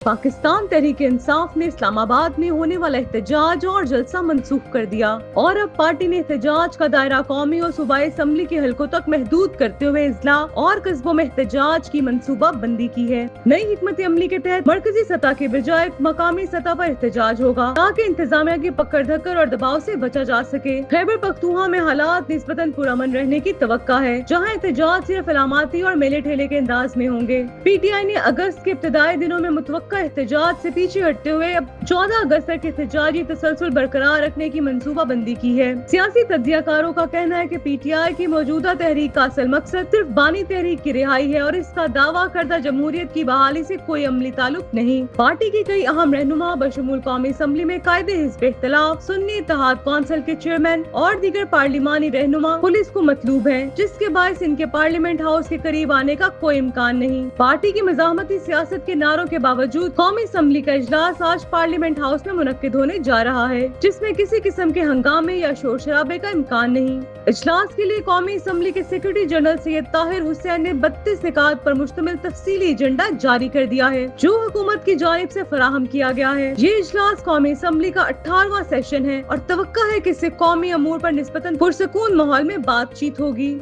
पाकिस्तान तहरीक इंसाफ ने इस्लामाबाद में होने वाला एहतजाज और जलसा मंसूख कर दिया और अब पार्टी ने एहतजाज का दायरा कौमी और सूबाई असम्बली के हलकों तक महदूद करते हुए इजला और कस्बों में एहतजाज की मंसूबा बंदी की है। नई हिकमत अमली के तहत मरकजी सतह के बजाय मकामी सतह पर एहतजाज होगा ताकि इंतजामिया की पकड़ धक्कर और दबाव से बचा जा सके। खैबर पख्तूनख्वा में हालात निस्बतन पुरअमन रहने की तवक्का है, जहाँ एहतजाज सिर्फ अलामाती और मेले ठेले के अंदाज में होंगे। PTI ने अगस्त के इब्तदाई दिनों में मुतवक्का एहतजाज से पीछे हटते हुए अब 14 अगस्त तक एहतजाजी तसलसल बरकरार रखने की मंसूबा बंदी की है। सियासी तज्जियाकारों का कहना है कि PTI की मौजूदा तहरीक का असल मकसद सिर्फ बानी तहरीक की रिहाई है और इसका दावा करदा जमहूरियत की बहाली से कोई अमली ताल्लुक नहीं। पार्टी की कई अहम रहनुमा बशमूल कौमी असम्बली में कायदे हिज़्ब इख्तिलाफ, सुन्नी इत्तेहाद कौंसिल के चेयरमैन और दीगर पार्लिमानी रहनुमा पुलिस को मतलूब है, जिसके बायस इनके पार्लियामेंट हाउस के करीब आने का कोई इम्कान नहीं। पार्टी की मज़ाहमती सियासत के नारों के बावजूद कौमी असम्बली का इजलास आज पार्लियामेंट हाउस में मुनक्किद होने जा रहा है, जिसमें किसी किस्म के हंगामे या शोर शराबे का इम्कान नहीं। इजलास के लिए कौमी असम्बली के सेक्रेटरी जनरल सैयद ताहिर हुसैन ने 32 निकात पर मुश्तमिल तफसीली एजेंडा जारी कर दिया है, जो हुकूमत की जानिब से फराहम किया गया है। ये इजलास कौमी असम्बली का 18वां सेशन है और तवक्का है कि इससे कौमी अमूर पर निस्बतन पुरसकून माहौल में बातचीत होगी।